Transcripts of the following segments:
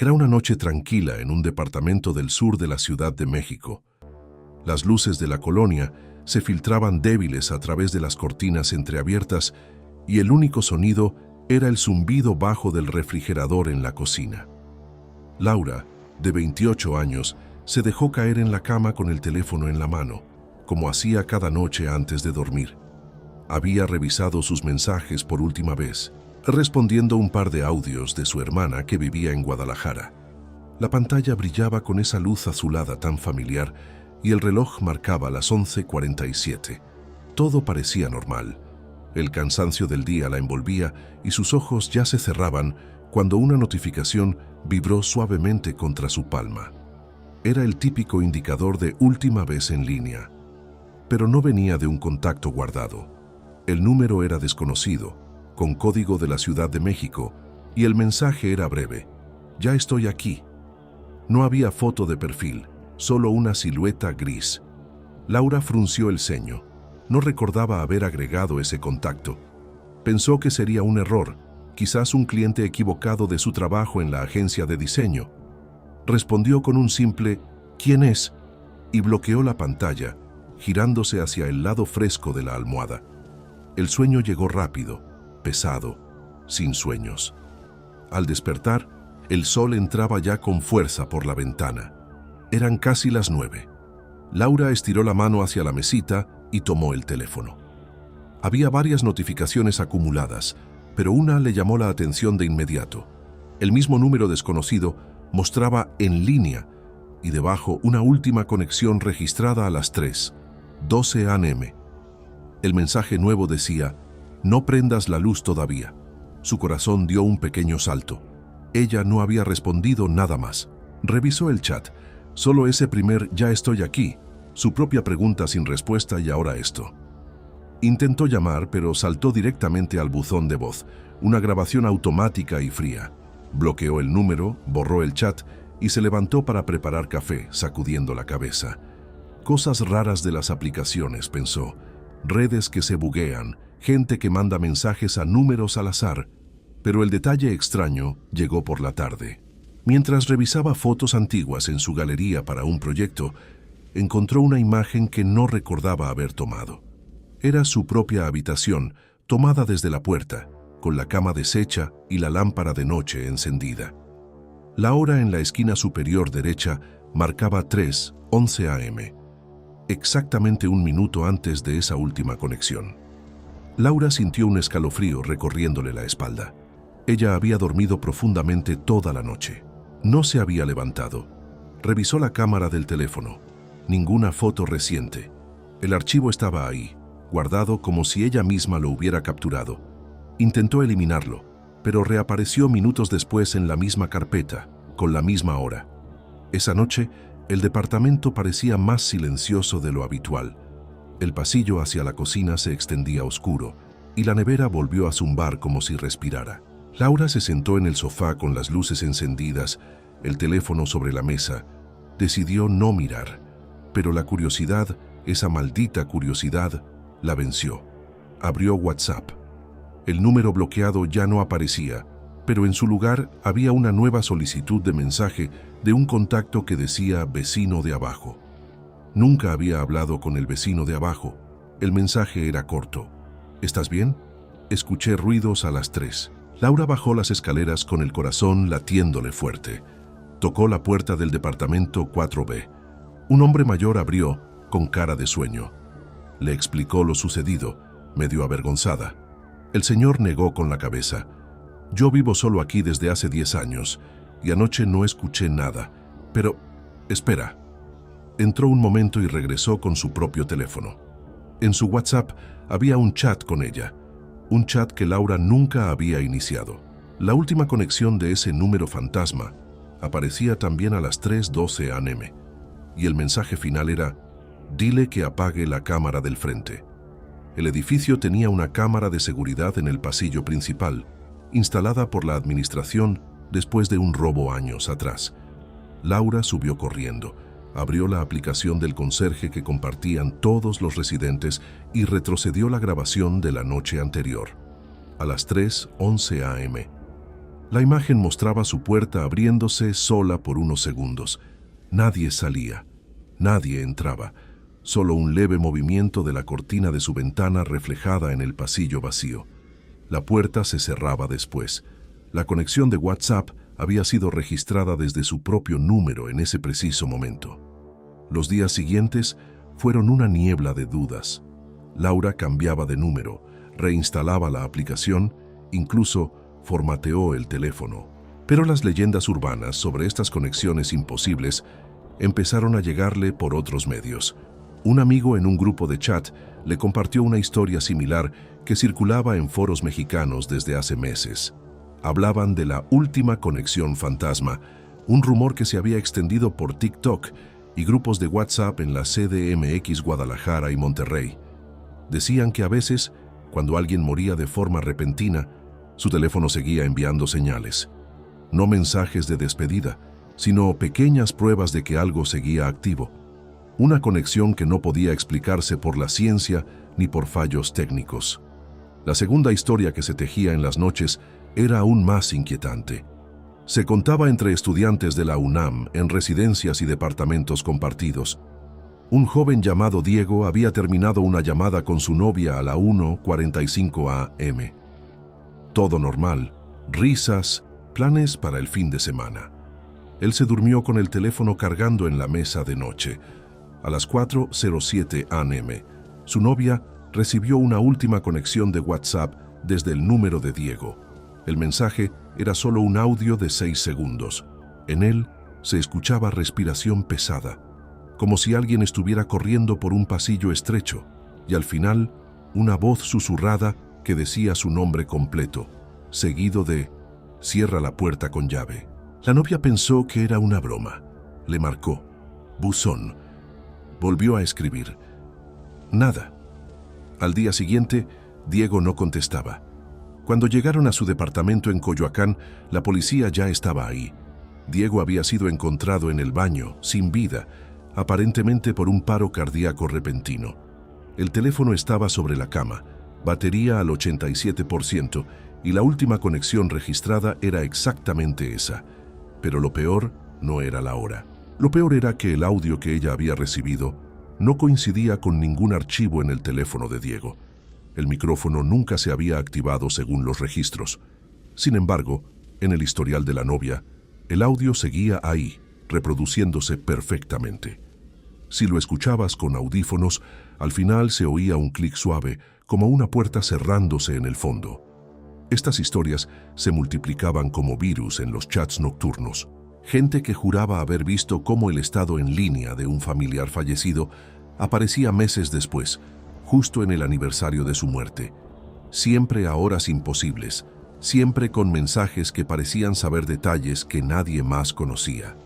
Era una noche tranquila en un departamento del sur de la Ciudad de México. Las luces de la colonia se filtraban débiles a través de las cortinas entreabiertas y el único sonido era el zumbido bajo del refrigerador en la cocina. Laura, de 28 años, se dejó caer en la cama con el teléfono en la mano, como hacía cada noche antes de dormir. Había revisado sus mensajes por última vez, respondiendo un par de audios de su hermana que vivía en Guadalajara. La pantalla brillaba con esa luz azulada tan familiar y el reloj marcaba las 11:47. Todo parecía normal. El cansancio del día la envolvía y sus ojos ya se cerraban cuando una notificación vibró suavemente contra su palma. Era el típico indicador de última vez en línea, pero no venía de un contacto guardado. El número era desconocido, con código de la Ciudad de México, y el mensaje era breve: «Ya estoy aquí». No había foto de perfil, solo una silueta gris. Laura frunció el ceño. No recordaba haber agregado ese contacto. Pensó que sería un error, quizás un cliente equivocado de su trabajo en la agencia de diseño. Respondió con un simple «¿Quién es?» y bloqueó la pantalla, girándose hacia el lado fresco de la almohada. El sueño llegó rápido, pesado, sin sueños. Al despertar, el sol entraba ya con fuerza por la ventana. Eran casi las 9. Laura estiró la mano hacia la mesita y tomó el teléfono. Había varias notificaciones acumuladas, pero una le llamó la atención de inmediato. El mismo número desconocido mostraba «en línea» y debajo una última conexión registrada a las 3:12 a.m. El mensaje nuevo decía: «No prendas la luz todavía». Su corazón dio un pequeño salto. Ella no había respondido nada más. Revisó el chat. Solo ese primer «ya estoy aquí», su propia pregunta sin respuesta y ahora esto. Intentó llamar, pero saltó directamente al buzón de voz, una grabación automática y fría. Bloqueó el número, borró el chat y se levantó para preparar café, sacudiendo la cabeza. Cosas raras de las aplicaciones, pensó. Redes que se buguean, gente que manda mensajes a números al azar. Pero el detalle extraño llegó por la tarde. Mientras revisaba fotos antiguas en su galería para un proyecto, encontró una imagen que no recordaba haber tomado. Era su propia habitación, tomada desde la puerta, con la cama deshecha y la lámpara de noche encendida. La hora en la esquina superior derecha marcaba 3:11 a.m., exactamente un minuto antes de esa última conexión. Laura sintió un escalofrío recorriéndole la espalda. Ella había dormido profundamente toda la noche. No se había levantado. Revisó la cámara del teléfono. Ninguna foto reciente. El archivo estaba ahí, guardado como si ella misma lo hubiera capturado. Intentó eliminarlo, pero reapareció minutos después en la misma carpeta, con la misma hora. Esa noche, el departamento parecía más silencioso de lo habitual. El pasillo hacia la cocina se extendía oscuro, y la nevera volvió a zumbar como si respirara. Laura se sentó en el sofá con las luces encendidas, el teléfono sobre la mesa. Decidió no mirar, pero la curiosidad, esa maldita curiosidad, la venció. Abrió WhatsApp. El número bloqueado ya no aparecía, pero en su lugar había una nueva solicitud de mensaje de un contacto que decía «vecino de abajo». Nunca había hablado con el vecino de abajo. El mensaje era corto. «¿Estás bien? Escuché ruidos a las 3». Laura bajó las escaleras con el corazón latiéndole fuerte. Tocó la puerta del departamento 4B. Un hombre mayor abrió, con cara de sueño. Le explicó lo sucedido, medio avergonzada. El señor negó con la cabeza. «Yo vivo solo aquí desde hace 10 años, y anoche no escuché nada. Pero, espera». Entró un momento y regresó con su propio teléfono. En su WhatsApp había un chat con ella. Un chat que Laura nunca había iniciado. La última conexión de ese número fantasma aparecía también a las 3:12 a.m. Y el mensaje final era: «Dile que apague la cámara del frente». El edificio tenía una cámara de seguridad en el pasillo principal, instalada por la administración después de un robo años atrás. Laura subió corriendo, abrió la aplicación del conserje que compartían todos los residentes y retrocedió la grabación de la noche anterior. A las 3:11 a.m. La imagen mostraba su puerta abriéndose sola por unos segundos. Nadie salía, nadie entraba, solo un leve movimiento de la cortina de su ventana reflejada en el pasillo vacío. La puerta se cerraba después. La conexión de WhatsApp había sido registrada desde su propio número en ese preciso momento. Los días siguientes fueron una niebla de dudas. Laura cambiaba de número, reinstalaba la aplicación, incluso formateó el teléfono. Pero las leyendas urbanas sobre estas conexiones imposibles empezaron a llegarle por otros medios. Un amigo en un grupo de chat le compartió una historia similar que circulaba en foros mexicanos desde hace meses. Hablaban de la última conexión fantasma, un rumor que se había extendido por TikTok y grupos de WhatsApp en la CDMX Guadalajara y Monterrey. Decían que a veces, cuando alguien moría de forma repentina, su teléfono seguía enviando señales. No mensajes de despedida, sino pequeñas pruebas de que algo seguía activo. Una conexión que no podía explicarse por la ciencia ni por fallos técnicos. La segunda historia que se tejía en las noches era aún más inquietante. Se contaba entre estudiantes de la UNAM en residencias y departamentos compartidos. Un joven llamado Diego había terminado una llamada con su novia a la 1:45 a.m. Todo normal, risas, planes para el fin de semana. Él se durmió con el teléfono cargando en la mesa de noche. A las 4:07 a.m., su novia recibió una última conexión de WhatsApp desde el número de Diego. El mensaje era solo un audio de 6 segundos. En él se escuchaba respiración pesada, como si alguien estuviera corriendo por un pasillo estrecho, y al final, una voz susurrada que decía su nombre completo, seguido de «Cierra la puerta con llave». La novia pensó que era una broma. Le marcó «Buzón». Volvió a escribir. Nada. Al día siguiente, Diego no contestaba. Cuando llegaron a su departamento en Coyoacán, la policía ya estaba ahí. Diego había sido encontrado en el baño, sin vida, aparentemente por un paro cardíaco repentino. El teléfono estaba sobre la cama, batería al 87%, y la última conexión registrada era exactamente esa. Pero lo peor no era la hora. Lo peor era que el audio que ella había recibido no coincidía con ningún archivo en el teléfono de Diego. El micrófono nunca se había activado según los registros. Sin embargo, en el historial de la novia, el audio seguía ahí, reproduciéndose perfectamente. Si lo escuchabas con audífonos, al final se oía un clic suave, como una puerta cerrándose en el fondo. Estas historias se multiplicaban como virus en los chats nocturnos. Gente que juraba haber visto cómo el estado en línea de un familiar fallecido aparecía meses después, justo en el aniversario de su muerte. Siempre a horas imposibles, siempre con mensajes que parecían saber detalles que nadie más conocía.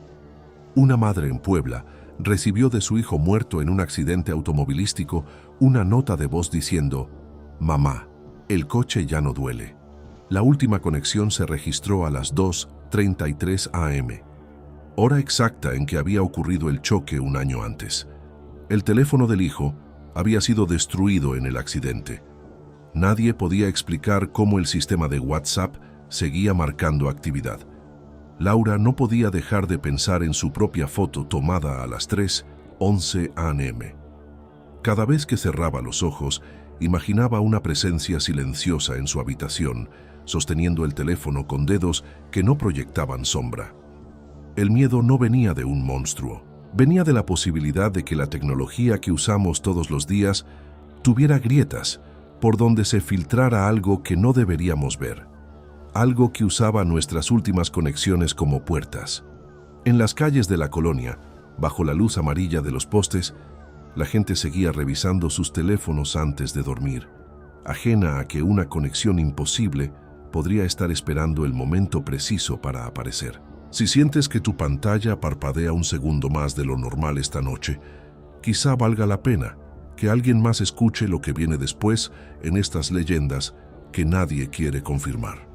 Una madre en Puebla recibió de su hijo muerto en un accidente automovilístico una nota de voz diciendo: «Mamá, el coche ya no duele». La última conexión se registró a las 2:33 a.m., hora exacta en que había ocurrido el choque un año antes. El teléfono del hijo había sido destruido en el accidente. Nadie podía explicar cómo el sistema de WhatsApp seguía marcando actividad. Laura no podía dejar de pensar en su propia foto tomada a las 3:11 a.m. Cada vez que cerraba los ojos, imaginaba una presencia silenciosa en su habitación, sosteniendo el teléfono con dedos que no proyectaban sombra. El miedo no venía de un monstruo, venía de la posibilidad de que la tecnología que usamos todos los días tuviera grietas por donde se filtrara algo que no deberíamos ver, algo que usaba nuestras últimas conexiones como puertas. En las calles de la colonia, bajo la luz amarilla de los postes, la gente seguía revisando sus teléfonos antes de dormir, ajena a que una conexión imposible podría estar esperando el momento preciso para aparecer. Si sientes que tu pantalla parpadea un segundo más de lo normal esta noche, quizá valga la pena que alguien más escuche lo que viene después en estas leyendas que nadie quiere confirmar.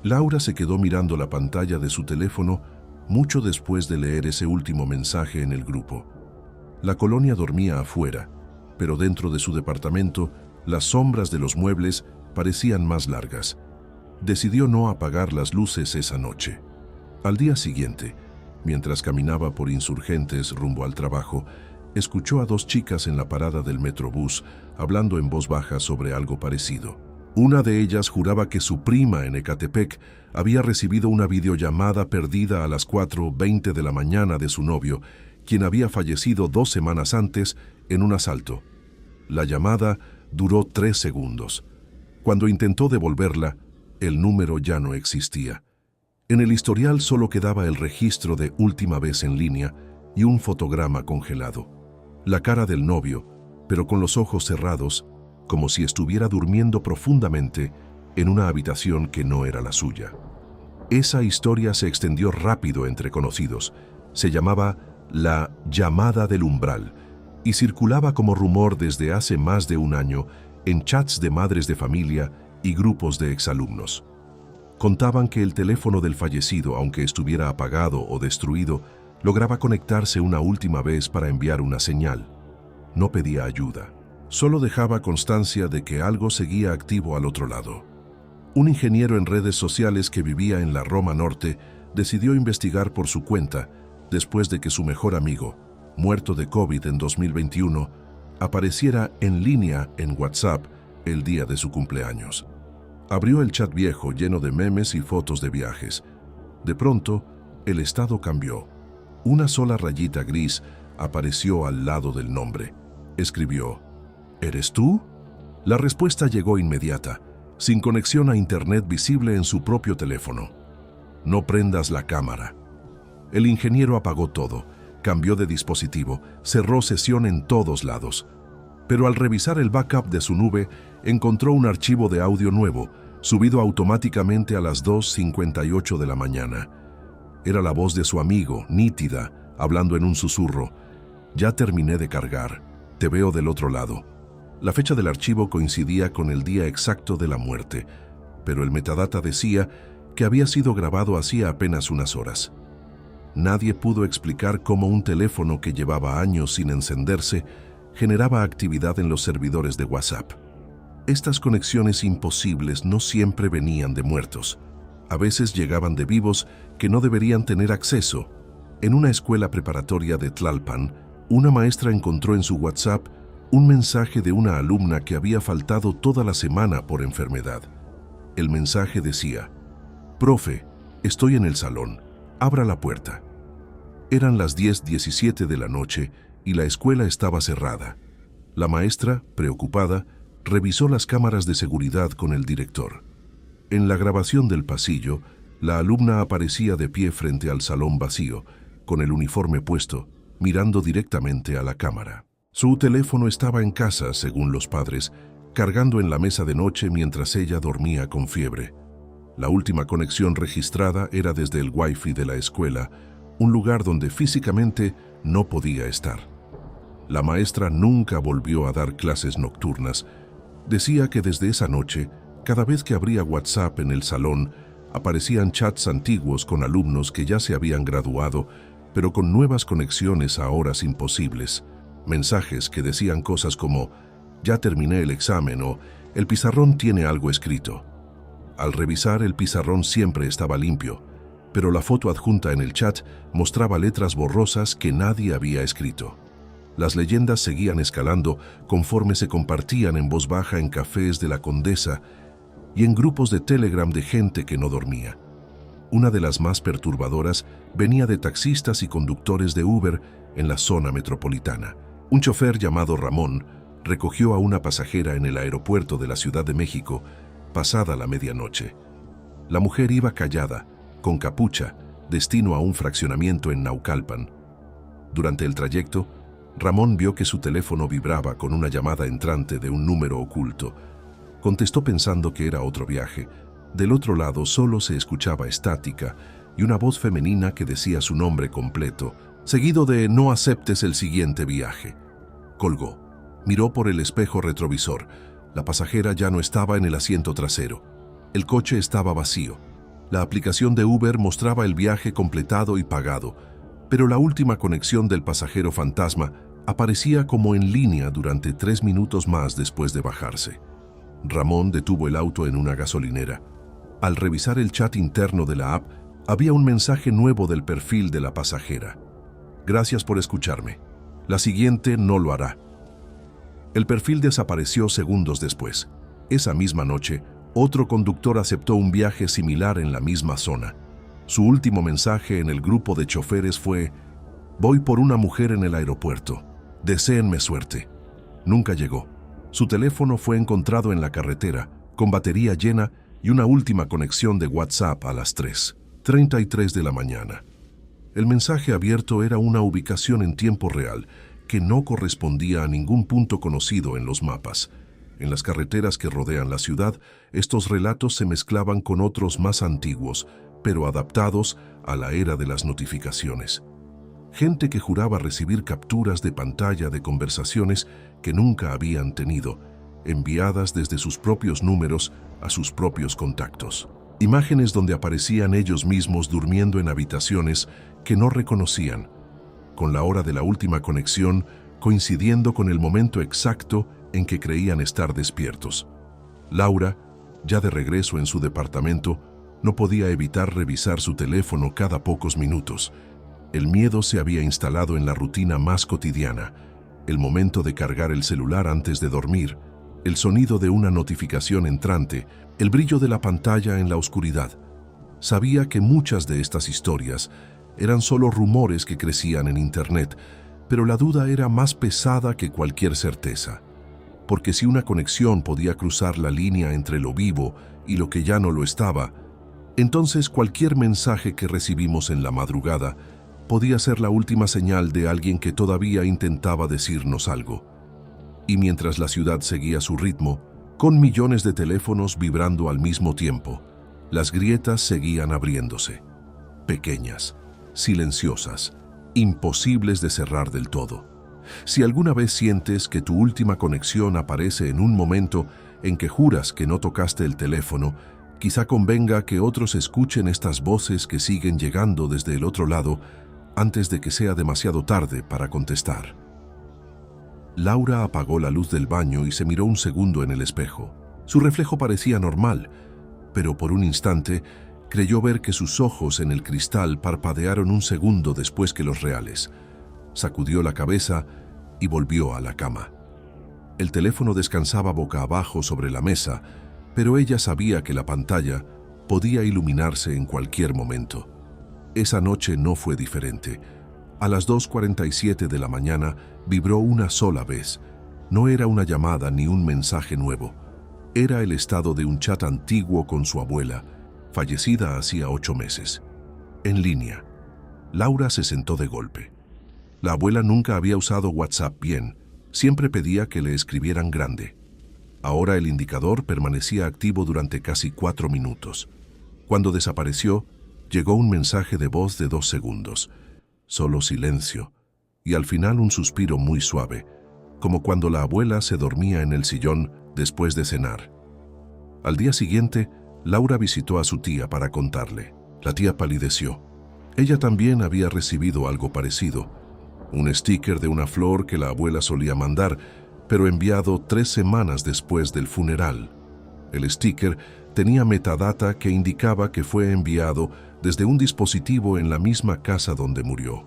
Laura se quedó mirando la pantalla de su teléfono mucho después de leer ese último mensaje en el grupo. La colonia dormía afuera, pero dentro de su departamento, las sombras de los muebles parecían más largas. decidió no apagar las luces esa noche. Al día siguiente, mientras caminaba por Insurgentes rumbo al trabajo, escuchó a dos chicas en la parada del Metrobús hablando en voz baja sobre algo parecido. Una de ellas juraba que su prima en Ecatepec había recibido una videollamada perdida a las 4:20 de la mañana de su novio, quien había fallecido 2 semanas antes en un asalto. La llamada duró 3 segundos. Cuando intentó devolverla, el número ya no existía. En el historial solo quedaba el registro de última vez en línea y un fotograma congelado. La cara del novio, pero con los ojos cerrados, como si estuviera durmiendo profundamente en una habitación que no era la suya. Esa historia se extendió rápido entre conocidos. Se llamaba la llamada del umbral y circulaba como rumor desde hace más de un año en chats de madres de familia y grupos de exalumnos. Contaban que el teléfono del fallecido, aunque estuviera apagado o destruido, lograba conectarse una última vez para enviar una señal. No pedía ayuda, solo dejaba constancia de que algo seguía activo al otro lado. Un ingeniero en redes sociales que vivía en la Roma Norte decidió investigar por su cuenta después de que su mejor amigo, muerto de COVID en 2021, apareciera en línea en WhatsApp el día de su cumpleaños. Abrió el chat viejo lleno de memes y fotos de viajes. De pronto, el estado cambió. Una sola rayita gris apareció al lado del nombre. Escribió: ¿Eres tú? La respuesta llegó inmediata, sin conexión a internet visible en su propio teléfono. No prendas la cámara. El ingeniero apagó todo, cambió de dispositivo, cerró sesión en todos lados. Pero al revisar el backup de su nube, encontró un archivo de audio nuevo, subido automáticamente a las 2:58 de la mañana. Era la voz de su amigo, nítida, hablando en un susurro. Ya terminé de cargar, te veo del otro lado. La fecha del archivo coincidía con el día exacto de la muerte, pero el metadata decía que había sido grabado hacía apenas unas horas. Nadie pudo explicar cómo un teléfono que llevaba años sin encenderse generaba actividad en los servidores de WhatsApp. Estas conexiones imposibles no siempre venían de muertos. A veces llegaban de vivos que no deberían tener acceso. En una escuela preparatoria de Tlalpan, una maestra encontró en su WhatsApp un mensaje de una alumna que había faltado toda la semana por enfermedad. El mensaje decía: «Profe, estoy en el salón, abra la puerta». Eran las 10:17 de la noche y la escuela estaba cerrada. La maestra, preocupada, revisó las cámaras de seguridad con el director. En la grabación del pasillo, la alumna aparecía de pie frente al salón vacío, con el uniforme puesto, mirando directamente a la cámara. Su teléfono estaba en casa, según los padres, cargando en la mesa de noche mientras ella dormía con fiebre. La última conexión registrada era desde el Wi-Fi de la escuela, un lugar donde físicamente no podía estar. La maestra nunca volvió a dar clases nocturnas. Decía que desde esa noche, cada vez que abría WhatsApp en el salón, aparecían chats antiguos con alumnos que ya se habían graduado, pero con nuevas conexiones a horas imposibles. Mensajes que decían cosas como: «Ya terminé el examen» o «El pizarrón tiene algo escrito». Al revisar, el pizarrón siempre estaba limpio, pero la foto adjunta en el chat mostraba letras borrosas que nadie había escrito. Las leyendas seguían escalando conforme se compartían en voz baja en cafés de la Condesa y en grupos de Telegram de gente que no dormía. Una de las más perturbadoras venía de taxistas y conductores de Uber en la zona metropolitana. Un chofer llamado Ramón recogió a una pasajera en el aeropuerto de la Ciudad de México pasada la medianoche. La mujer iba callada, con capucha, destino a un fraccionamiento en Naucalpan. Durante el trayecto, Ramón vio que su teléfono vibraba con una llamada entrante de un número oculto. Contestó pensando que era otro viaje. Del otro lado solo se escuchaba estática y una voz femenina que decía su nombre completo, seguido de «No aceptes el siguiente viaje». Colgó. Miró por el espejo retrovisor. La pasajera ya no estaba en el asiento trasero. El coche estaba vacío. La aplicación de Uber mostraba el viaje completado y pagado, pero la última conexión del pasajero fantasma aparecía como en línea durante 3 minutos más después de bajarse. Ramón detuvo el auto en una gasolinera. Al revisar el chat interno de la app, había un mensaje nuevo del perfil de la pasajera. Gracias por escucharme. La siguiente no lo hará. El perfil desapareció segundos después. Esa misma noche, otro conductor aceptó un viaje similar en la misma zona. Su último mensaje en el grupo de choferes fue: voy por una mujer en el aeropuerto. Deséenme suerte. Nunca llegó. Su teléfono fue encontrado en la carretera, con batería llena y una última conexión de WhatsApp a las 3:33 de la mañana. El mensaje abierto era una ubicación en tiempo real que no correspondía a ningún punto conocido en los mapas. En las carreteras que rodean la ciudad, estos relatos se mezclaban con otros más antiguos, pero adaptados a la era de las notificaciones. Gente que juraba recibir capturas de pantalla de conversaciones que nunca habían tenido, enviadas desde sus propios números a sus propios contactos. Imágenes donde aparecían ellos mismos durmiendo en habitaciones que no reconocían, con la hora de la última conexión coincidiendo con el momento exacto en que creían estar despiertos. Laura, ya de regreso en su departamento, no podía evitar revisar su teléfono cada pocos minutos. El miedo se había instalado en la rutina más cotidiana: el momento de cargar el celular antes de dormir, el sonido de una notificación entrante, el brillo de la pantalla en la oscuridad. Sabía que muchas de estas historias eran solo rumores que crecían en Internet, pero la duda era más pesada que cualquier certeza. Porque si una conexión podía cruzar la línea entre lo vivo y lo que ya no lo estaba, entonces cualquier mensaje que recibimos en la madrugada podía ser la última señal de alguien que todavía intentaba decirnos algo. Y mientras la ciudad seguía su ritmo, con millones de teléfonos vibrando al mismo tiempo, las grietas seguían abriéndose. Pequeñas, silenciosas, imposibles de cerrar del todo. Si alguna vez sientes que tu última conexión aparece en un momento en que juras que no tocaste el teléfono, quizá convenga que otros escuchen estas voces que siguen llegando desde el otro lado antes de que sea demasiado tarde para contestar. Laura apagó la luz del baño y se miró un segundo en el espejo. Su reflejo parecía normal, pero por un instante creyó ver que sus ojos en el cristal parpadearon un segundo después que los reales. Sacudió la cabeza y volvió a la cama. El teléfono descansaba boca abajo sobre la mesa, pero ella sabía que la pantalla podía iluminarse en cualquier momento. Esa noche no fue diferente. A las 2:47 de la mañana vibró una sola vez. No era una llamada ni un mensaje nuevo. Era el estado de un chat antiguo con su abuela, fallecida hacía 8 meses. En línea. Laura se sentó de golpe. La abuela nunca había usado WhatsApp bien. Siempre pedía que le escribieran grande. Ahora el indicador permanecía activo durante casi 4 minutos. Cuando desapareció, llegó un mensaje de voz de 2 segundos. Solo silencio, y al final un suspiro muy suave, como cuando la abuela se dormía en el sillón después de cenar. Al día siguiente, Laura visitó a su tía para contarle. La tía palideció. Ella también había recibido algo parecido, un sticker de una flor que la abuela solía mandar, pero enviado 3 semanas después del funeral. El sticker tenía metadata que indicaba que fue enviado desde un dispositivo en la misma casa donde murió.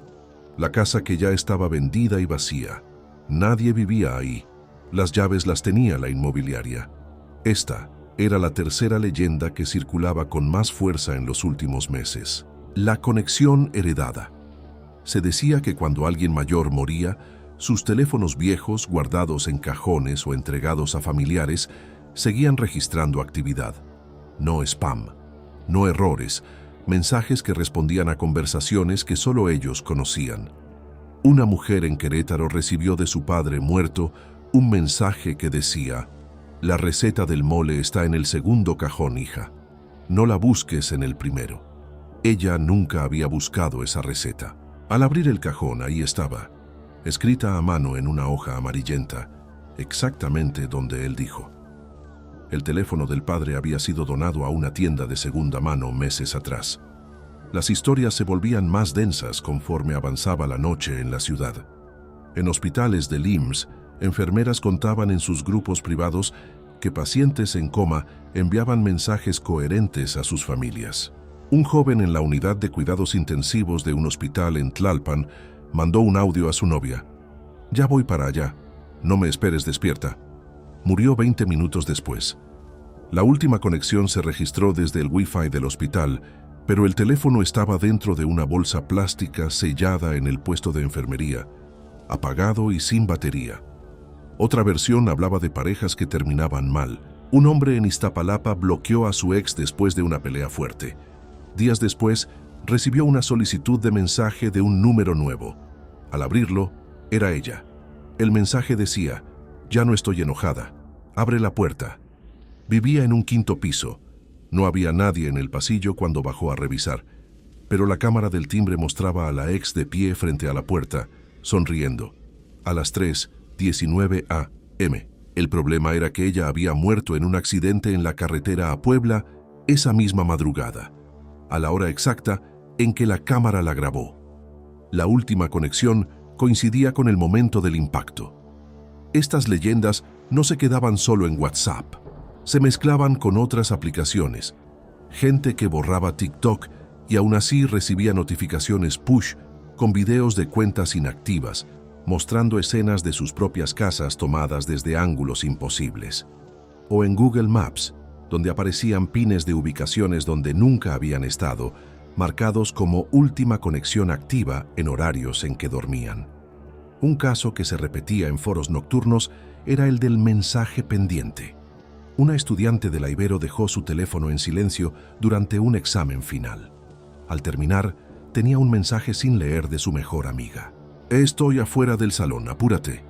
La casa que ya estaba vendida y vacía. Nadie vivía ahí. Las llaves las tenía la inmobiliaria. Esta era la tercera leyenda que circulaba con más fuerza en los últimos meses. La conexión heredada. Se decía que cuando alguien mayor moría, sus teléfonos viejos, guardados en cajones o entregados a familiares, seguían registrando actividad. No spam, no errores, mensajes que respondían a conversaciones que solo ellos conocían. Una mujer en Querétaro recibió de su padre muerto un mensaje que decía: «La receta del mole está en el segundo cajón, hija. No la busques en el primero». Ella nunca había buscado esa receta. Al abrir el cajón, ahí estaba, escrita a mano en una hoja amarillenta, exactamente donde él dijo. El teléfono del padre había sido donado a una tienda de segunda mano meses atrás. Las historias se volvían más densas conforme avanzaba la noche en la ciudad. En hospitales del IMSS, enfermeras contaban en sus grupos privados que pacientes en coma enviaban mensajes coherentes a sus familias. Un joven en la unidad de cuidados intensivos de un hospital en Tlalpan mandó un audio a su novia. «Ya voy para allá. No me esperes despierta». Murió 20 minutos después. La última conexión se registró desde el Wi-Fi del hospital, pero el teléfono estaba dentro de una bolsa plástica sellada en el puesto de enfermería, apagado y sin batería. Otra versión hablaba de parejas que terminaban mal. Un hombre en Iztapalapa bloqueó a su ex después de una pelea fuerte. Días después, recibió una solicitud de mensaje de un número nuevo. Al abrirlo, era ella. El mensaje decía: «Ya no estoy enojada. Abre la puerta». Vivía en un 5º piso. No había nadie en el pasillo cuando bajó a revisar, pero la cámara del timbre mostraba a la ex de pie frente a la puerta, sonriendo. A las 3:19 a.m. El problema era que ella había muerto en un accidente en la carretera a Puebla esa misma madrugada, a la hora exacta en que la cámara la grabó. La última conexión coincidía con el momento del impacto. Estas leyendas no se quedaban solo en WhatsApp. Se mezclaban con otras aplicaciones. Gente que borraba TikTok y aún así recibía notificaciones push con videos de cuentas inactivas, mostrando escenas de sus propias casas tomadas desde ángulos imposibles. O en Google Maps, donde aparecían pines de ubicaciones donde nunca habían estado, marcados como última conexión activa en horarios en que dormían. Un caso que se repetía en foros nocturnos era el del mensaje pendiente. Una estudiante de la Ibero dejó su teléfono en silencio durante un examen final. Al terminar, tenía un mensaje sin leer de su mejor amiga. «Estoy afuera del salón, apúrate».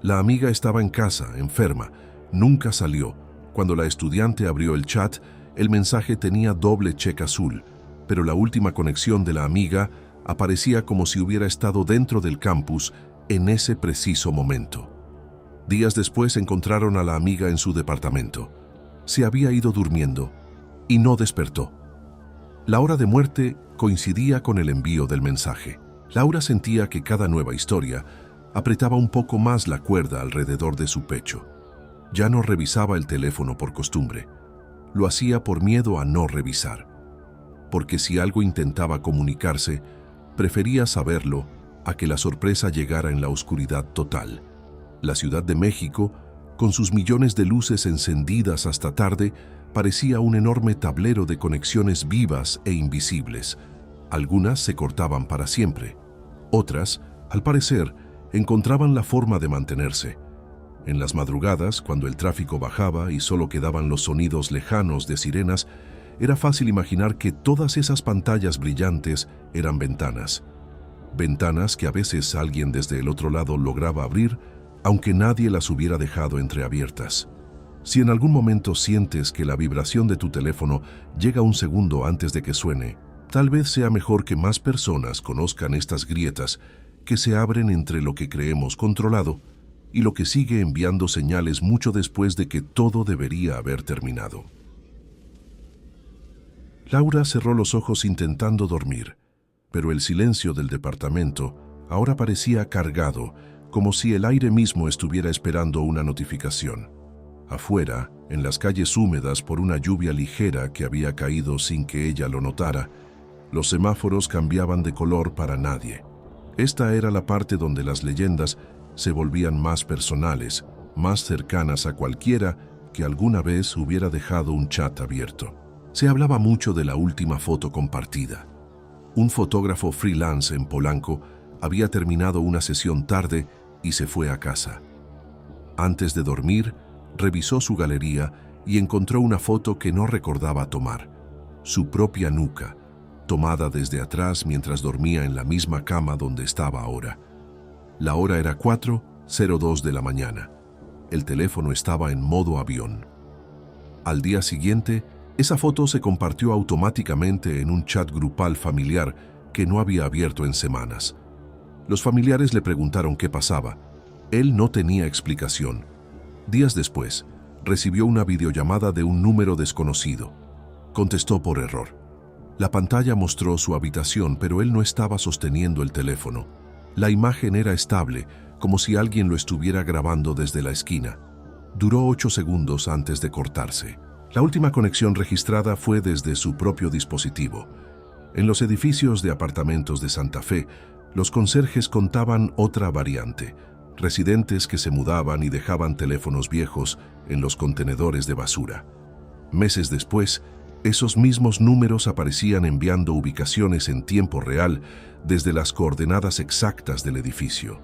La amiga estaba en casa, enferma, nunca salió. Cuando la estudiante abrió el chat, el mensaje tenía doble check azul, pero la última conexión de la amiga aparecía como si hubiera estado dentro del campus en ese preciso momento. Días después encontraron a la amiga en su departamento. Se había ido durmiendo y no despertó. La hora de muerte coincidía con el envío del mensaje. Laura sentía que cada nueva historia apretaba un poco más la cuerda alrededor de su pecho. Ya no revisaba el teléfono por costumbre. Lo hacía por miedo a no revisar. Porque si algo intentaba comunicarse, prefería saberlo a que la sorpresa llegara en la oscuridad total. La Ciudad de México, con sus millones de luces encendidas hasta tarde, parecía un enorme tablero de conexiones vivas e invisibles. Algunas se cortaban para siempre. Otras, al parecer, encontraban la forma de mantenerse. En las madrugadas, cuando el tráfico bajaba y solo quedaban los sonidos lejanos de sirenas, era fácil imaginar que todas esas pantallas brillantes eran ventanas. Ventanas que a veces alguien desde el otro lado lograba abrir, aunque nadie las hubiera dejado entreabiertas. Si en algún momento sientes que la vibración de tu teléfono llega un segundo antes de que suene, tal vez sea mejor que más personas conozcan estas grietas que se abren entre lo que creemos controlado y lo que sigue enviando señales mucho después de que todo debería haber terminado. Laura cerró los ojos intentando dormir, pero el silencio del departamento ahora parecía cargado, como si el aire mismo estuviera esperando una notificación. Afuera, en las calles húmedas por una lluvia ligera que había caído sin que ella lo notara, los semáforos cambiaban de color para nadie. Esta era la parte donde las leyendas se volvían más personales, más cercanas a cualquiera que alguna vez hubiera dejado un chat abierto. Se hablaba mucho de la última foto compartida. Un fotógrafo freelance en Polanco había terminado una sesión tarde y se fue a casa. Antes de dormir, revisó su galería y encontró una foto que no recordaba tomar. Su propia nuca, tomada desde atrás mientras dormía en la misma cama donde estaba ahora. La hora era 4:02 de la mañana. El teléfono estaba en modo avión. Al día siguiente, esa foto se compartió automáticamente en un chat grupal familiar que no había abierto en semanas. Los familiares le preguntaron qué pasaba. Él no tenía explicación. Días después, recibió una videollamada de un número desconocido. Contestó por error. La pantalla mostró su habitación, pero él no estaba sosteniendo el teléfono. La imagen era estable, como si alguien lo estuviera grabando desde la esquina. Duró 8 segundos antes de cortarse. La última conexión registrada fue desde su propio dispositivo. En los edificios de apartamentos de Santa Fe, los conserjes contaban otra variante: residentes que se mudaban y dejaban teléfonos viejos en los contenedores de basura. Meses después, esos mismos números aparecían enviando ubicaciones en tiempo real desde las coordenadas exactas del edificio.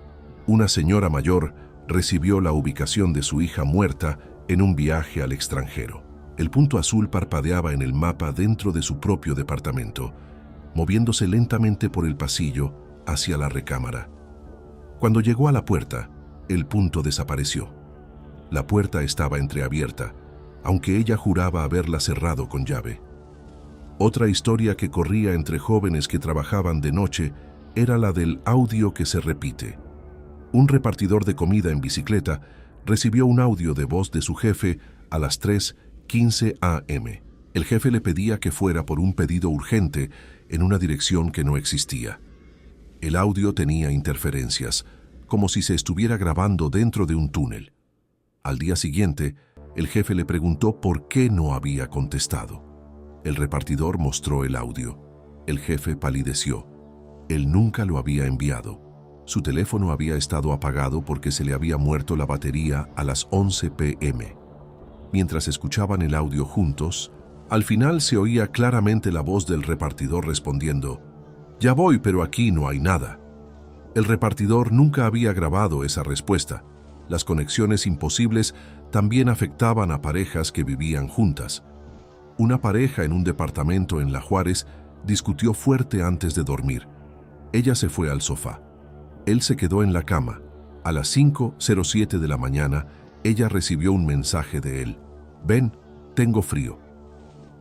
Una señora mayor recibió la ubicación de su hija muerta en un viaje al extranjero. El punto azul parpadeaba en el mapa dentro de su propio departamento, moviéndose lentamente por el pasillo hacia la recámara. Cuando llegó a la puerta, el punto desapareció. La puerta estaba entreabierta, aunque ella juraba haberla cerrado con llave. Otra historia que corría entre jóvenes que trabajaban de noche era la del audio que se repite. Un repartidor de comida en bicicleta recibió un audio de voz de su jefe a las 3:15 am. El jefe le pedía que fuera por un pedido urgente en una dirección que no existía. El audio tenía interferencias, como si se estuviera grabando dentro de un túnel. Al día siguiente, el jefe le preguntó por qué no había contestado. El repartidor mostró el audio. El jefe palideció. Él nunca lo había enviado. Su teléfono había estado apagado porque se le había muerto la batería a las 11 p.m. Mientras escuchaban el audio juntos, al final se oía claramente la voz del repartidor respondiendo: «Ya voy, pero aquí no hay nada». El repartidor nunca había grabado esa respuesta. Las conexiones imposibles también afectaban a parejas que vivían juntas. Una pareja en un departamento en La Juárez discutió fuerte antes de dormir. Ella se fue al sofá. Él se quedó en la cama. A las 5:07 de la mañana, ella recibió un mensaje de él: «Ven, tengo frío».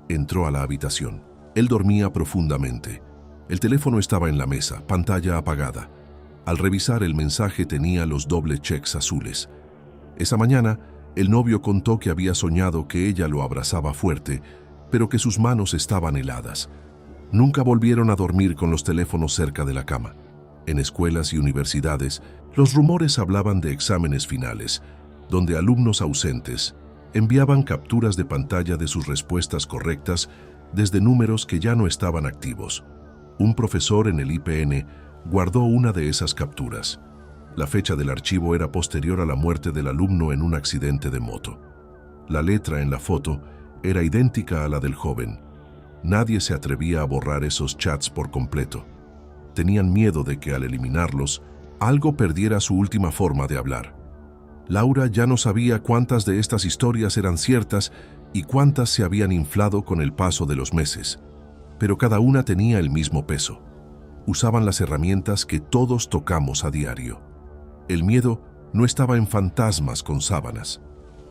Entró a la habitación. Él dormía profundamente. El teléfono estaba en la mesa, pantalla apagada. Al revisar el mensaje tenía los doble checks azules. Esa mañana, el novio contó que había soñado que ella lo abrazaba fuerte, pero que sus manos estaban heladas. Nunca volvieron a dormir con los teléfonos cerca de la cama. En escuelas y universidades, los rumores hablaban de exámenes finales, donde alumnos ausentes enviaban capturas de pantalla de sus respuestas correctas desde números que ya no estaban activos. Un profesor en el IPN guardó una de esas capturas. La fecha del archivo era posterior a la muerte del alumno en un accidente de moto. La letra en la foto era idéntica a la del joven. Nadie se atrevía a borrar esos chats por completo. Tenían miedo de que al eliminarlos, algo perdiera su última forma de hablar. Laura ya no sabía cuántas de estas historias eran ciertas y cuántas se habían inflado con el paso de los meses, pero cada una tenía el mismo peso. Usaban las herramientas que todos tocamos a diario. El miedo no estaba en fantasmas con sábanas.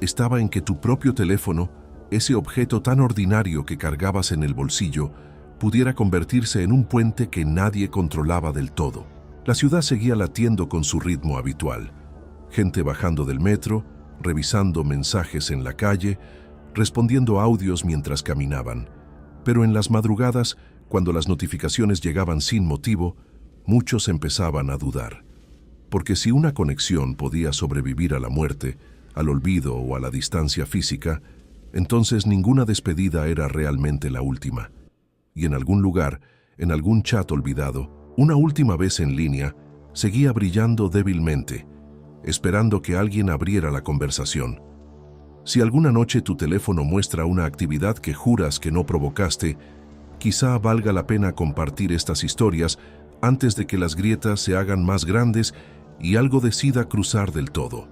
Estaba en que tu propio teléfono, ese objeto tan ordinario que cargabas en el bolsillo, pudiera convertirse en un puente que nadie controlaba del todo. La ciudad seguía latiendo con su ritmo habitual. Gente bajando del metro, revisando mensajes en la calle, respondiendo audios mientras caminaban. Pero en las madrugadas, cuando las notificaciones llegaban sin motivo, muchos empezaban a dudar. Porque si una conexión podía sobrevivir a la muerte, al olvido o a la distancia física, entonces ninguna despedida era realmente la última. Y en algún lugar, en algún chat olvidado, una última vez en línea, seguía brillando débilmente, esperando que alguien abriera la conversación. Si alguna noche tu teléfono muestra una actividad que juras que no provocaste, quizá valga la pena compartir estas historias antes de que las grietas se hagan más grandes y algo decida cruzar del todo.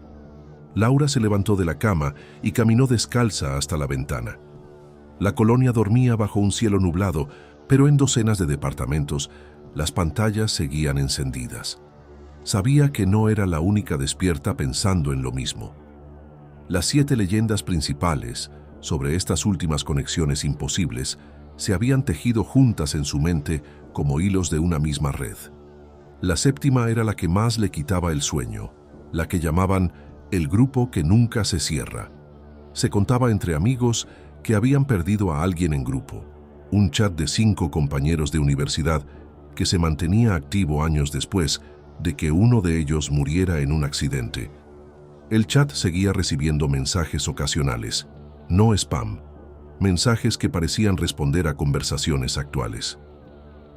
Laura se levantó de la cama y caminó descalza hasta la ventana. La colonia dormía bajo un cielo nublado, pero en docenas de departamentos las pantallas seguían encendidas. Sabía que no era la única despierta pensando en lo mismo. Las 7 leyendas principales sobre estas últimas conexiones imposibles se habían tejido juntas en su mente como hilos de una misma red. La séptima era la que más le quitaba el sueño, la que llamaban el grupo que nunca se cierra. Se contaba entre amigos que habían perdido a alguien en grupo, un chat de 5 compañeros de universidad que se mantenía activo años después de que uno de ellos muriera en un accidente. El chat seguía recibiendo mensajes ocasionales, no spam, mensajes que parecían responder a conversaciones actuales.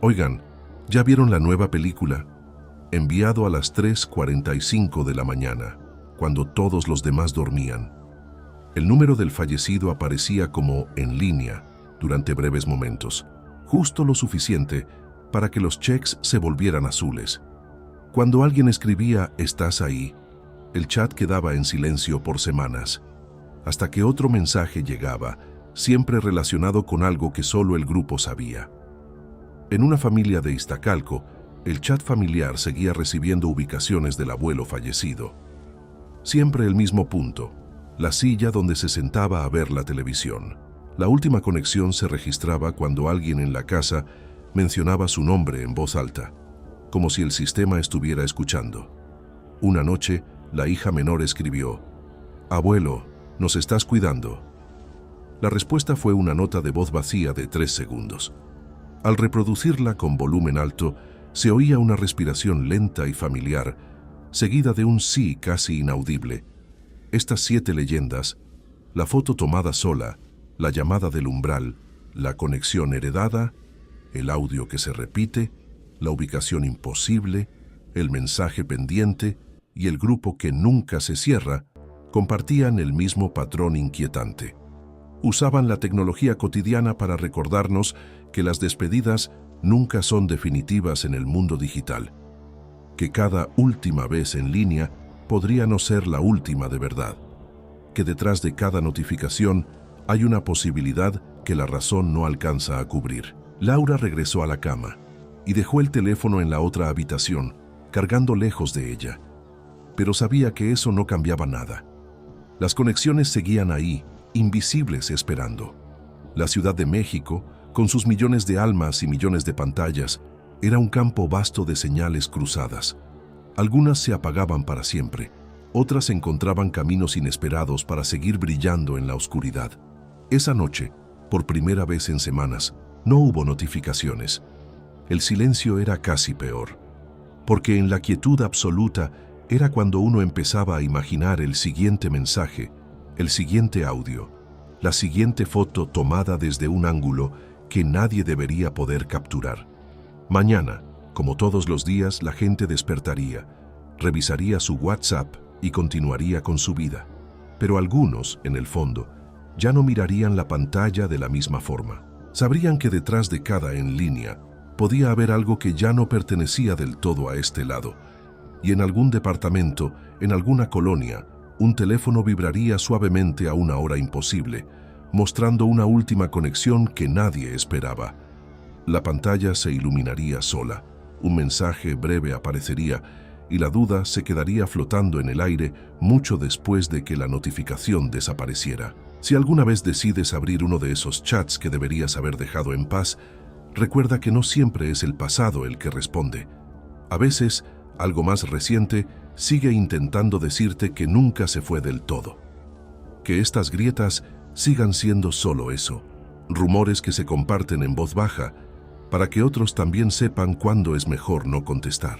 Oigan, ¿ya vieron la nueva película? Enviado a las 3:45 de la mañana, cuando todos los demás dormían. El número del fallecido aparecía como en línea durante breves momentos, justo lo suficiente para que los cheques se volvieran azules. Cuando alguien escribía «¿Estás ahí?», el chat quedaba en silencio por semanas, hasta que otro mensaje llegaba, siempre relacionado con algo que solo el grupo sabía. En una familia de Iztacalco, el chat familiar seguía recibiendo ubicaciones del abuelo fallecido. Siempre el mismo punto, la silla donde se sentaba a ver la televisión. La última conexión se registraba cuando alguien en la casa mencionaba su nombre en voz alta, como si el sistema estuviera escuchando. Una noche, la hija menor escribió: «Abuelo, ¿nos estás cuidando?». La respuesta fue una nota de voz vacía de 3 segundos. Al reproducirla con volumen alto, se oía una respiración lenta y familiar, seguida de un sí casi inaudible. Estas 7 leyendas, la foto tomada sola, la llamada del umbral, la conexión heredada, el audio que se repite, la ubicación imposible, el mensaje pendiente y el grupo que nunca se cierra, compartían el mismo patrón inquietante. Usaban la tecnología cotidiana para recordarnos que las despedidas nunca son definitivas en el mundo digital, que cada última vez en línea podría no ser la última de verdad, que detrás de cada notificación hay una posibilidad que la razón no alcanza a cubrir. Laura regresó a la cama y dejó el teléfono en la otra habitación, cargando lejos de ella. Pero sabía que eso no cambiaba nada. Las conexiones seguían ahí, invisibles, esperando. La Ciudad de México, con sus millones de almas y millones de pantallas, era un campo vasto de señales cruzadas. Algunas se apagaban para siempre, otras encontraban caminos inesperados para seguir brillando en la oscuridad. Esa noche, por primera vez en semanas, no hubo notificaciones. El silencio era casi peor, porque en la quietud absoluta era cuando uno empezaba a imaginar el siguiente mensaje, el siguiente audio, la siguiente foto tomada desde un ángulo que nadie debería poder capturar. Mañana, como todos los días, la gente despertaría, revisaría su WhatsApp y continuaría con su vida. Pero algunos, en el fondo, ya no mirarían la pantalla de la misma forma. Sabrían que detrás de cada en línea podía haber algo que ya no pertenecía del todo a este lado, y en algún departamento, en alguna colonia, un teléfono vibraría suavemente a una hora imposible, mostrando una última conexión que nadie esperaba. La pantalla se iluminaría sola, un mensaje breve aparecería y la duda se quedaría flotando en el aire mucho después de que la notificación desapareciera. Si alguna vez decides abrir uno de esos chats que deberías haber dejado en paz, recuerda que no siempre es el pasado el que responde. A veces, algo más reciente sigue intentando decirte que nunca se fue del todo. Que estas grietas sigan siendo solo eso, rumores que se comparten en voz baja, para que otros también sepan cuándo es mejor no contestar.